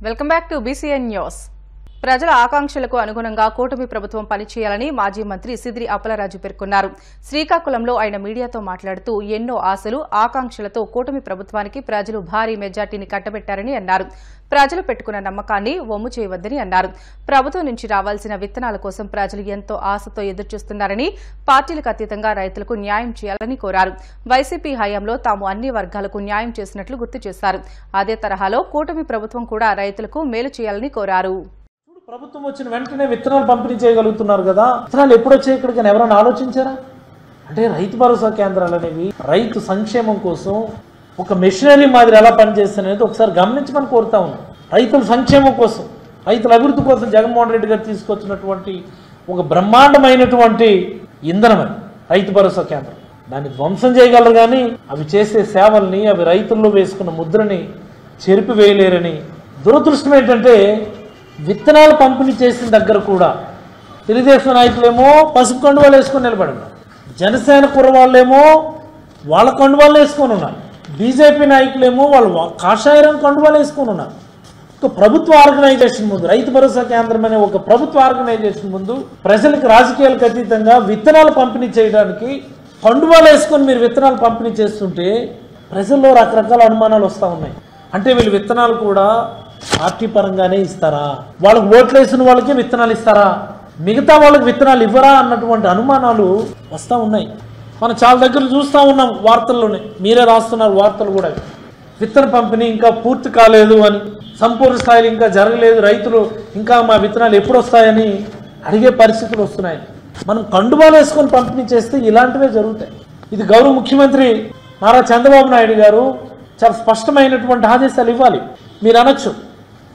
Welcome back to BCN news. ప్రజల ఆకాంక్షలకు అనుగుణంగా కూటమి ప్రభుత్వం పనిచేయాలని మాజీ మంత్రి సిద్రి అప్పలరాజు పేర్కొన్నారు. శ్రీకాకుళంలో ఆయన మీడియాతో మాట్లాడుతూ ఎన్నో ఆశలు ఆకాంక్షలతో కూటమి ప్రభుత్వానికి ప్రజలు భారీ మెజార్టీని కట్టబెట్టారని అన్నారు. ప్రజలు పెట్టుకున్న నమ్మకాన్ని వమ్ము చేయవద్దని అన్నారు. ప్రభుత్వం నుంచి రావాల్సిన విత్తనాల కోసం ప్రజలు ఎంతో ఆశతో ఎదురుచూస్తున్నారని, పార్టీలకు అతీతంగా రైతులకు న్యాయం చేయాలని కోరారు. వైసీపీ హయాంలో తాము అన్ని వర్గాలకు న్యాయం చేసినట్లు గుర్తు చేశారు. అదే తరహాలో కూటమి ప్రభుత్వం కూడా రైతులకు మేలు చేయాలని కోరారు. ప్రభుత్వం వచ్చిన వెంటనే విత్తనాలు పంపిణీ చేయగలుగుతున్నారు కదా. విత్తనాలు ఎప్పుడు వచ్చాయి ఇక్కడికి ఎవరైనా ఆలోచించారా? అంటే రైతు భరోసా కేంద్రాలు అనేవి రైతు సంక్షేమం కోసం ఒక మెషినరీ మాదిరి ఎలా పనిచేస్తాయనేది ఒకసారి గమనించమని కోరుతా ఉన్నాం. రైతుల సంక్షేమం కోసం, రైతుల అభివృద్ధి కోసం జగన్మోహన్ రెడ్డి గారు తీసుకొచ్చినటువంటి ఒక బ్రహ్మాండమైనటువంటి ఇంధనం అది రైతు భరోసా కేంద్రం. దాన్ని ధ్వంసం చేయగలరు కానీ అవి చేసే సేవల్ని, అవి రైతుల్లో వేసుకున్న ముద్రని చెరిపివేయలేరని. దురదృష్టం ఏంటంటే విత్తనాలు పంపిణీ చేసిన దగ్గర కూడా తెలుగుదేశం నాయకులేమో పసుపు కండువాలు వేసుకొని నిలబడి ఉన్నారు, జనసేన కుర్రవాళ్ళేమో వాళ్ళ కండువాలు వేసుకొని ఉన్నారు, బీజేపీ నాయకులేమో వాళ్ళు కాషాయ రంగు కండువాలు వేసుకొని ఉన్నారు. ఒక ప్రభుత్వ ఆర్గనైజేషన్ ముందు, రైతు భరోసా కేంద్రం అనే ఒక ప్రభుత్వ ఆర్గనైజేషన్ ముందు ప్రజలకు రాజకీయాలకు అతీతంగా విత్తనాలు పంపిణీ చేయడానికి కండువాలు వేసుకొని మీరు విత్తనాలు పంపిణీ చేస్తుంటే ప్రజల్లో రకరకాల అనుమానాలు వస్తూ ఉన్నాయి. అంటే వీళ్ళు విత్తనాలు కూడా పార్టీ పరంగానే ఇస్తారా, వాళ్ళకి ఓట్లు వేసిన వాళ్ళకే విత్తనాలు ఇస్తారా, మిగతా వాళ్ళకి విత్తనాలు ఇవ్వరా అన్నటువంటి అనుమానాలు వస్తూ ఉన్నాయి. మనం చాలా దగ్గర చూస్తూ ఉన్నాం, వార్తల్లోనే మీరే రాస్తున్నారు వార్తలు కూడా. విత్తన పంపిణీ ఇంకా పూర్తి కాలేదు అని, సంపూర్ణ స్థాయిలో ఇంకా జరగలేదు, రైతులు ఇంకా మా విత్తనాలు ఎప్పుడు వస్తాయని అడిగే పరిస్థితులు వస్తున్నాయి. మనం కండువాలు వేసుకొని పంపిణీ చేస్తే ఇలాంటివే జరుగుతాయి. ఇది గౌరవ ముఖ్యమంత్రి నారా చంద్రబాబు నాయుడు గారు చాలా స్పష్టమైనటువంటి ఆదేశాలు ఇవ్వాలి. మీరు అనొచ్చు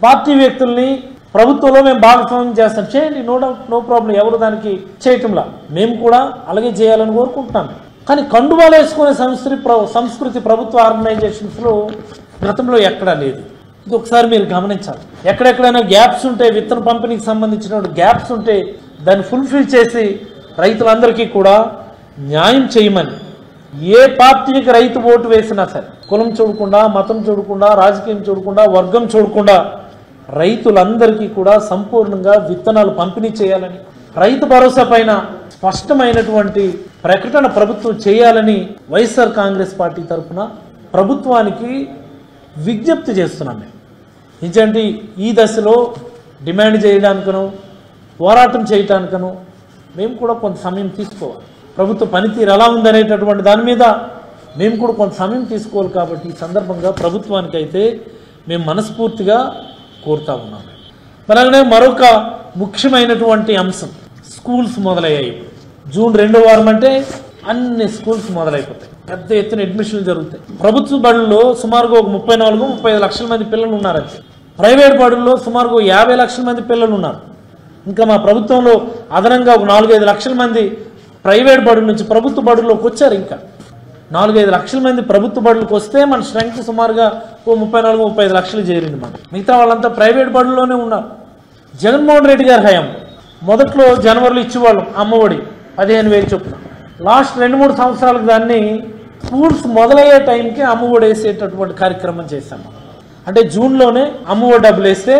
పార్టీ వ్యక్తుల్ని ప్రభుత్వంలో మేము భాగస్వామ్యం చేస్తాం, చేయండి, నో డౌట్, నో ప్రాబ్లం, ఎవరు దానికి చేయటంలా, మేము కూడా అలాగే చేయాలని కోరుకుంటున్నాం. కానీ కండువాలు వేసుకునే సంస్కృతి ప్రభుత్వ ఆర్గనైజేషన్స్లో గతంలో ఎక్కడా లేదు. ఇది ఒకసారి మీరు గమనించాలి. ఎక్కడెక్కడైనా గ్యాప్స్ ఉంటే, విత్తన పంపిణీకి సంబంధించిన గ్యాప్స్ ఉంటే దాన్ని ఫుల్ఫిల్ చేసి రైతులందరికీ కూడా న్యాయం చేయమని, ఏ పార్టీకి రైతు ఓటు వేసినా సరే కులం చూడకుండా, మతం చూడకుండా, రాజకీయం చూడకుండా, వర్గం చూడకుండా రైతులందరికీ కూడా సంపూర్ణంగా విత్తనాలు పంపిణీ చేయాలని, రైతు భరోసా పైన స్పష్టమైనటువంటి ప్రకటన ప్రభుత్వం చేయాలని వైఎస్ఆర్ కాంగ్రెస్ పార్టీ తరఫున ప్రభుత్వానికి విజ్ఞప్తి చేస్తున్నాం. మేము నిజంటే ఈ దశలో డిమాండ్ చేయడానికను, పోరాటం చేయటానికను మేము కూడా కొంత సమయం తీసుకోవాలి. ప్రభుత్వ పనితీరు ఎలా ఉందనేటటువంటి దాని మీద మేము కూడా కొంత సమయం తీసుకోవాలి. కాబట్టి ఈ సందర్భంగా ప్రభుత్వానికైతే మేము మనస్ఫూర్తిగా కోరుతా ఉన్నాము. అలాగనే మరొక ముఖ్యమైనటువంటి అంశం, స్కూల్స్ మొదలయ్యాయి. జూన్ 2వ వారం అంటే అన్ని స్కూల్స్ మొదలైపోతాయి, పెద్ద ఎత్తున అడ్మిషన్లు జరుగుతాయి. ప్రభుత్వ బడుల్లో సుమారుగా ఒక 34-35 లక్షల మంది పిల్లలు ఉన్నారంటే, ప్రైవేట్ బడుల్లో సుమారుగా 50 లక్షల మంది పిల్లలు ఉన్నారు. ఇంకా మా ప్రభుత్వంలో అదనంగా ఒక 4-5 లక్షల మంది ప్రైవేట్ బడుల నుంచి ప్రభుత్వ బడుల్లోకి వచ్చారు. ఇంకా 4-5 లక్షల మంది ప్రభుత్వ బడులకు వస్తే మన స్ట్రెంగ్త్ సుమారుగా 34-35 లక్షలు చేరింది. మన మిగతా వాళ్ళంతా ప్రైవేట్ బడుల్లోనే ఉన్నారు. జగన్మోహన్ రెడ్డి గారి హయాం మొదట్లో జనవరిలో ఇచ్చేవాళ్ళం అమ్మఒడి 15,000 చొప్పున. లాస్ట్ 2-3 సంవత్సరాలకు దాన్ని స్కూల్స్ మొదలయ్యే టైంకి అమ్మఒడి వేసేటటువంటి కార్యక్రమం చేశాం. అంటే జూన్లోనే అమ్మఒడి డబ్బులు వేస్తే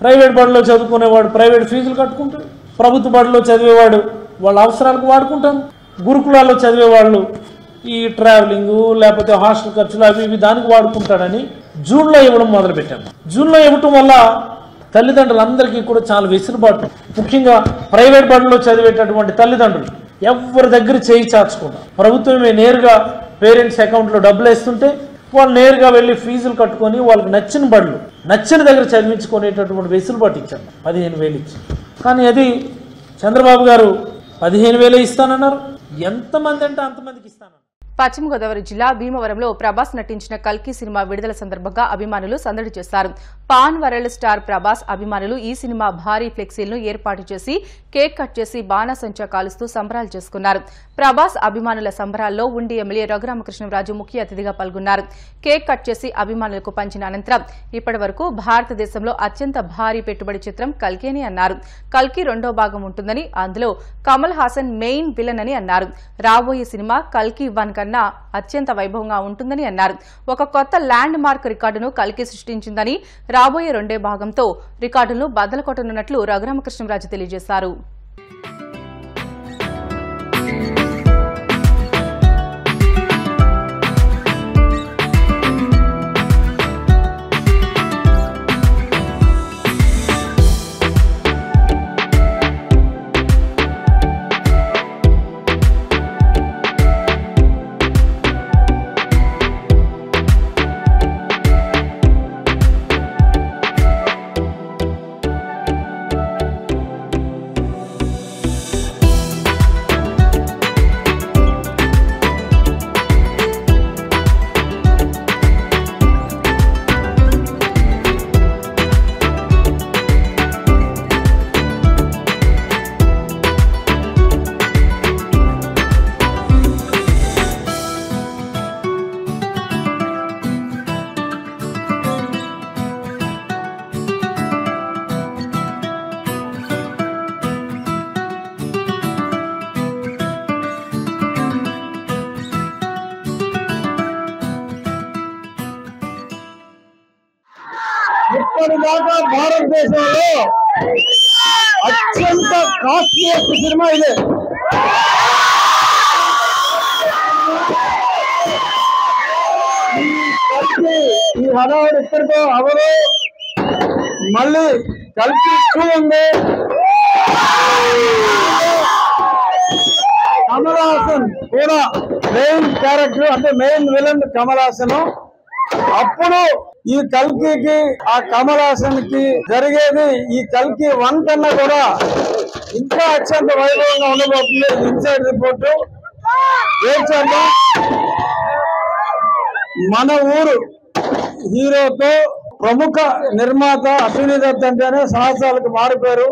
ప్రైవేట్ బడిలో చదువుకునేవాడు ప్రైవేట్ ఫీజులు కట్టుకుంటాడు, ప్రభుత్వ బడిలో చదివేవాడు వాళ్ళ అవసరాలకు వాడుకుంటారు, గురుకులాల్లో చదివేవాళ్ళు ఈ ట్రావెలింగ్ లేకపోతే హాస్టల్ ఖర్చులు అవి ఇవి దానికి వాడుకుంటాడని జూన్లో ఇవ్వడం మొదలుపెట్టాము. జూన్లో ఇవ్వటం వల్ల తల్లిదండ్రులందరికీ కూడా చాలా వెసులుబాటు, ముఖ్యంగా ప్రైవేట్ బడిలో చదివేటటువంటి తల్లిదండ్రులు ఎవరి దగ్గర చేయి చాచకుండా ప్రభుత్వమే నేరుగా పేరెంట్స్ అకౌంట్లో డబ్బులు వేస్తుంటే వాళ్ళు నేరుగా వెళ్ళి ఫీజులు కట్టుకొని వాళ్ళకి నచ్చిన బడులు నచ్చిన దగ్గర చదివించుకునేటటువంటి వెసులుబాటు ఇచ్చారు. 15,000 ఇచ్చి. కానీ అది చంద్రబాబు గారు 15,000 ఇస్తానన్నారు. ఎంతమంది అంటే అంతమందికి ఇస్తానన్నారు. పశ్చిమ గోదావరి జిల్లా భీమవరంలో ప్రభాస్ నటించిన కల్కి సినిమా విడుదల సందర్భంగా అభిమానులు సందడి చేశారు. పాన్ వరల్డ్ స్టార్ ప్రభాస్ అభిమానులు ఈ సినిమా భారీ ఫ్లెక్సీలను ఏర్పాటు చేసి కేక్ కట్ చేసి బాణాసంచా కాలుస్తూ సంబరాలు చేసుకున్నారు. ప్రభాస్ అభిమానుల సంబరాల్లో ఉండి ఎమ్మెల్యే రఘురామకృష్ణరాజు ముఖ్య అతిథిగా పాల్గొన్నారు. కేక్ కట్ చేసి అభిమానులకు పంచిన అనంతరం ఇప్పటి వరకు భారతదేశంలో అత్యంత భారీ పెట్టుబడి చిత్రం కల్కి అని అన్నారు. కల్కి 2వ భాగం ఉంటుందని, అందులో కమల్ హాసన్ మెయిన్ విలన్ అని అన్నారు. రాబోయే సినిమా కల్కి 1 కన్నా అత్యంత వైభవంగా ఉంటుందని అన్నారు. ఒక కొత్త ల్యాండ్ మార్క్ రికార్డును కల్కి సృష్టించిందని, రాబోయే 2వ భాగంతో రికార్డులను బద్దలుకొట్టనున్నట్లు రఘురామకృష్ణరాజు తెలియజేశారు. ఇప్పటిదాకా భారతదేశంలో అత్యంత కాస్ట్లీయెస్ట్ సినిమా ఇదే. ఈ హడావుడు ఇక్కడితో అవరు. మళ్ళీ కల్కి 2 ఉంది. కమల్ హాసన్ కూడా మెయిన్ క్యారెక్టర్, అంటే మెయిన్ విలన్ కమల్ హాసన్. అప్పుడు ఈ కల్కి ఆ కమల్ హాసన్ కి జరిగేది ఈ కల్కి 1 కన్నా కూడా ఇంకా అత్యంత వైభవంగా ఉండబోతుంది. ఇన్సైడ్ రిపోర్టు చేద్దాం. మన ఊరు హీరోతో ప్రముఖ నిర్మాత అశ్విని దత్ అంటేనే సాహసాలకు మారిపోయారు.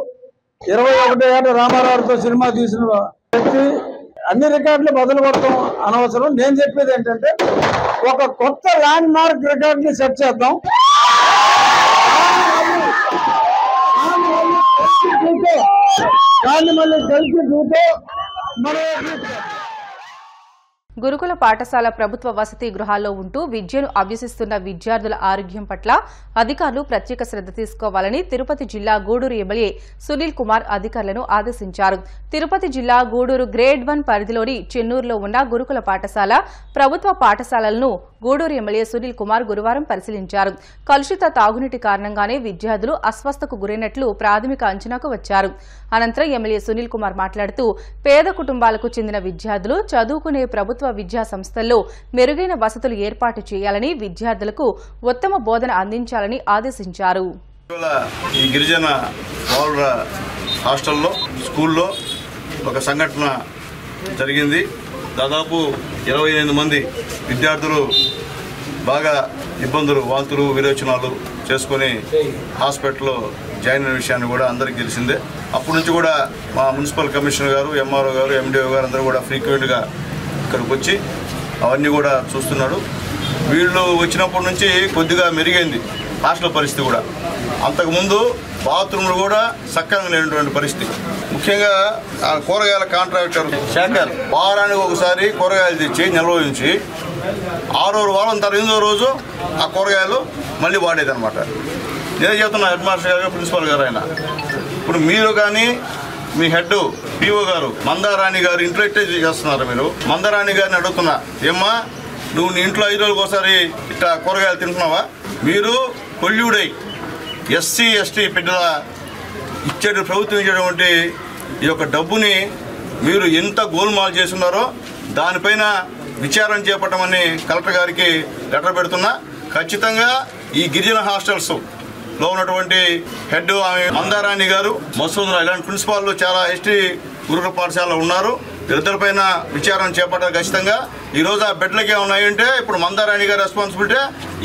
21 ఏళ్ల రామారావుతో సినిమా తీసిన వ్యక్తి. అన్ని రికార్డులు బదులు కొడతాం అనవసరం. నేను చెప్పేది ఏంటంటే ఒక కొత్త ల్యాండ్ మార్క్ రికార్డ్ ని సెట్ చేద్దాం. దాన్ని మళ్ళీ కలిసి చూస్తే మనం గురుకుల పాఠశాల ప్రభుత్వ వసతి గృహాల్లో ఉంటూ విద్యను అభ్యసిస్తున్న విద్యార్థుల ఆరోగ్యం పట్ల అధికారులు ప్రత్యేక శ్రద్ధ తీసుకోవాలని తిరుపతి జిల్లా గూడూరు ఎమ్మెల్యే సునీల్ కుమార్ అధికారులను ఆదేశించారు. తిరుపతి జిల్లా గూడూరు గ్రేడ్ 1 పరిధిలోని చెన్నూరులో ఉన్న గురుకుల పాఠశాల, ప్రభుత్వ పాఠశాలలను గూడూరు ఎమ్మెల్యే సునీల్ కుమార్ గురువారం పరిశీలించారు. కలుషిత తాగునీటి కారణంగానే విద్యార్థులు అస్వస్థకు గురైనట్లు ప్రాథమిక అంచనాకు వచ్చారు. అనంతరం ఎమ్మెల్యే సునీల్ కుమార్ మాట్లాడుతూ పేద కుటుంబాలకు చెందిన విద్యార్థులు చదువుకునే ప్రభుత్వ విద్యా సంస్థల్లో మెరుగైన వసతులు ఏర్పాటు చేయాలని, విద్యార్థులకు ఉత్తమ బోధన అందించాలని ఆదేశించారు. ఈ గిరిజన పౌరుల హాస్టల్లో స్కూల్లో ఒక సంఘటన జరిగింది. దాదాపు 28 మంది విద్యార్థులు బాగా ఇబ్బందులు, వాంతులు, విరోచనాలు చేసుకుని హాస్పిటల్లో జాయిన్ అయిన విషయాన్ని కూడా అందరికీ తెలిసిందే. అప్పటి నుంచి కూడా మా మున్సిపల్ కమిషనర్ గారు, ఎంఆర్ఓ గారు, ఎండిఓ గారు అందరూ కూడా ఫ్రీక్వెంట్గా ఇక్కడికి వచ్చి అవన్నీ కూడా చూస్తున్నాడు. వీళ్ళు వచ్చినప్పటి నుంచి కొద్దిగా మెరుగైంది హాస్టల్ పరిస్థితి కూడా. అంతకుముందు బాత్రూమ్లు కూడా సక్రమంగా లేనటువంటి పరిస్థితి. ముఖ్యంగా కూరగాయల కాంట్రాక్టర్ శేఖర్ వారానికి ఒకసారి కూరగాయలు తెచ్చి నిల్వ ఉంచి 6వ వారం తర్వాత 8వ రోజు ఆ కూరగాయలు మళ్ళీ వాడేదన్నమాట. నేనే చెప్తున్నా హెడ్ మాస్టర్ గారు, ప్రిన్సిపల్ గారు. ఆయన ఇప్పుడు మీరు కానీ మీ హెడ్ పిఓ గారు మందారాణి గారు ఇంట్లో ఇట్టే చేస్తున్నారు. మీరు మందారాణి గారిని అడుగుతున్నా, ఏమ్మా నువ్వు నీ ఇంట్లో 5 రోజులకు ఒకసారి ఇట్లా కూరగాయలు తింటున్నావా? మీరు కొల్యూడై ఎస్సీ ఎస్టీ బిడ్డల ప్రభుత్వం ఇచ్చేటువంటి ఈ యొక్క డబ్బుని మీరు ఎంత గోల్మాల్ చేస్తున్నారో దానిపైన విచారణ చేపట్టమని కలెక్టర్ గారికి లెటర్ పెడుతున్నా. ఖచ్చితంగా ఈ గిరిజన హాస్టల్స్ లో ఉన్నటువంటి హెడ్ ఆమె మందారాణి గారు, మసూద్ ఇలాంటి ప్రిన్సిపాల్ చాలా ఎస్టీ గురుకుల పాఠశాలలో ఉన్నారు. వీరిద్దరిపైన విచారణ చేపట్టాలి ఖచ్చితంగా. ఈరోజు ఆ బెడ్లకే ఉన్నాయంటే ఇప్పుడు మందారాణి గారి రెస్పాన్సిబిలిటీ,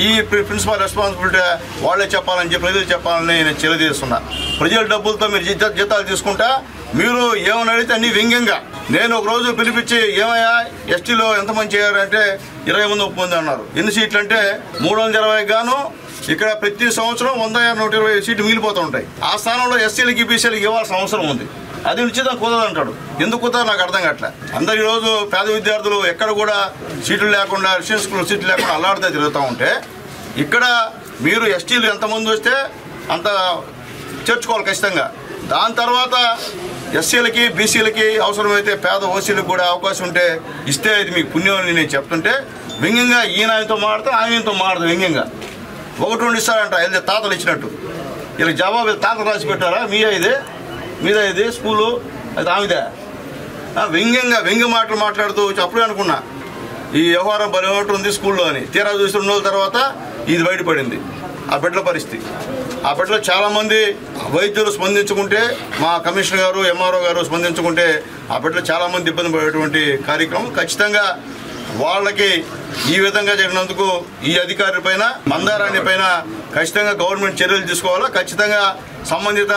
ఈ ప్రిన్సిపాల్ రెస్పాన్సిబిలిటీ వాళ్ళే చెప్పాలని చెప్పి ప్రజలు చెప్పాలని నేను తెలియజేస్తున్నా. ప్రజల డబ్బులతో మీరు జీతాలు తీసుకుంటా మీరు ఏమని అడిగితే అన్ని వ్యంగ్యంగా. నేను ఒక రోజు పిలిపించి ఏమయ్యా ఎస్టీలో ఎంతమంది చేయారంటే 20 మంది 30 మంది అన్నారు. ఎన్ని సీట్లు అంటే 320 గాను ఇక్కడ ప్రతి సంవత్సరం 100, 120 సీట్లు మిగిలిపోతూ ఉంటాయి. ఆ స్థానంలో ఎస్సీలకి బీసీలకి ఇవ్వాల్సిన అవసరం ఉంది. అది ఉచితం కుదరదంటాడు. ఎందుకు కుదరదు నాకు అర్థం కావట్లే. అందరు ఈరోజు పేద విద్యార్థులు ఎక్కడ కూడా సీట్లు లేకుండా రెసిడెన్షియల్ స్కూల్ సీట్లు లేకుండా అల్లాడితే తిరుగుతూ ఉంటే ఇక్కడ మీరు ఎస్టీలు ఎంతమంది వస్తే అంత చేర్చుకోవాలి ఖచ్చితంగా. దాని తర్వాత ఎస్సీలకి బీసీలకి అవసరమైతే పేద ఓసీలకు కూడా అవకాశం ఉంటే ఇస్తే ఇది మీకు పుణ్యం అని నేను చెప్తుంటే వ్యంగ్యంగా ఈయన ఆయనతో మాడతాం ఆయనతో మాడతాం వ్యంగ్యంగా 1-2 ఇస్తారంట. ఇది తాతలు ఇచ్చినట్టు వీళ్ళకి జవాబు తాత రాసి పెట్టారా మీదే ఇది స్కూలు అది ఆమెదే వ్యంగ్య మాటలు మాట్లాడుతూ అప్పుడే అనుకున్నా ఈ వ్యవహారం భలే ఉంటుంది స్కూల్లో అని. తీరా చూసి 2 రోజుల తర్వాత ఇది బయటపడింది ఆ బిడ్డల పరిస్థితి. ఆ బిడ్డలో చాలామంది వైద్యులు స్పందించుకుంటే మా కమిషనర్ గారు ఎంఆర్ఓ గారు స్పందించుకుంటే ఆ బిడ్డలు చాలామంది ఇబ్బంది పడేటువంటి కార్యక్రమం. ఖచ్చితంగా వాళ్ళకి ఈ విధంగా జరిగినందుకు ఈ అధికారి పైన మందారాణి పైన ఖచ్చితంగా గవర్నమెంట్ చర్యలు తీసుకోవాలా. ఖచ్చితంగా సంబంధిత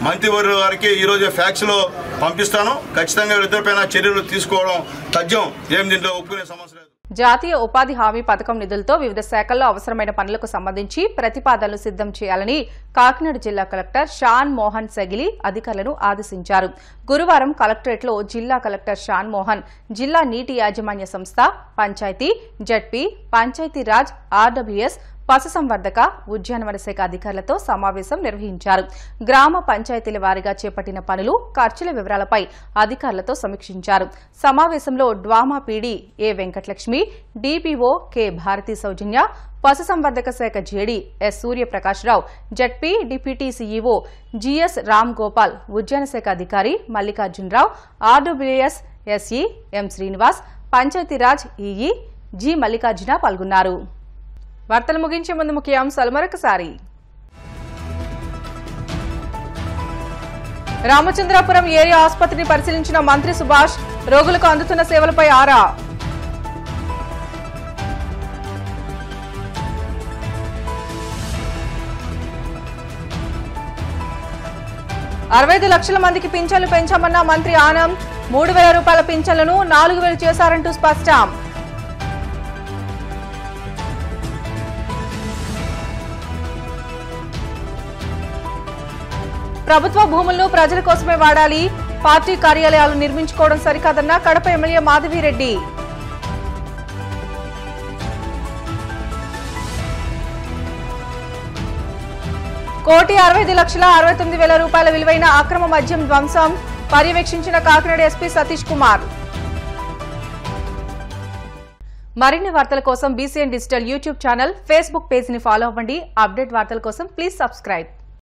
మంత్రివర్యుల వారికి ఈరోజు ఫ్యాక్స్లో పంపిస్తాను. ఖచ్చితంగా వీళ్ళిద్దరిపైన చర్యలు తీసుకోవడం తథ్యం. ఏం దీంట్లో ఒప్పుకునే సమస్య లేదు. జాతీయ ఉపాధి హామీ పథకం నిధులతో వివిధ శాఖల్లో అవసరమైన పనులకు సంబంధించి ప్రతిపాదనలు సిద్దం చేయాలని కాకినాడ జిల్లా కలెక్టర్ షాన్ మోహన్ సెగిలి అధికారులను ఆదేశించారు. గురువారం కలెక్టరేట్లో జిల్లా కలెక్టర్ షాన్ మోహన్ జిల్లా నీటి యాజమాన్య సంస్థ, పంచాయతీ, జడ్పీ, పంచాయతీరాజ్, ఆర్డబ్ల్యూఎస్, పశుసంవర్ధక, ఉద్యానవన శాఖ అధికారులతో సమావేశం నిర్వహించారు. గ్రామ పంచాయతీల వారీగా చేపట్టిన పనులు, ఖర్చుల వివరాలపై అధికారులతో సమీక్షించారు. సమావేశంలో DWAMA PD A Venkatalakshmi, DPO K Bharathi Soujanya, పశుసంవర్ధక శాఖ JD S Suryaprakash Rao, ZP deputy CEO GS Ram Gopal, ఉద్యాన శాఖ అధికారి Mallikarjunarao, RWS SE M Srinivas, Panchayat Raj EE G Mallikarjuna పాల్గొన్నారు. వార్తలు ముగించే ముందు ముఖ్యాంశాలు మరొకసారి. రామచంద్రాపురం ఏరియా ఆసుపత్రిని పరిశీలించిన మంత్రి సుభాష్, రోగులకు అందుతున్న సేవలపై ఆరా. ₹65 లక్షల మందికి పింఛన్లు పెంచామన్న మంత్రి ఆనంద్, ₹3,000 పింఛన్లను 4,000 చేశారంటూ స్పష్టం. ప్రభుత్వ భూములను ప్రజల కోసమే వాడాలి, పార్టీ కార్యాలయాలు నిర్మించుకోవడం సరికాదన్న కడప ఎమ్మెల్యే మాధవిరెడ్డి. ₹1,65,69,000 విలువైన అక్రమ మద్యం ధ్వంసం, పర్యవేక్షించిన కాకినాడ ఎస్పీ సతీష్ కుమార్. మరిన్ని వార్తల కోసం BCN digital YouTube channel, Facebook page ని ఫాలో అవ్వండి. అప్డేట్ వార్తల కోసం ప్లీజ్ సబ్స్క్రైబ్.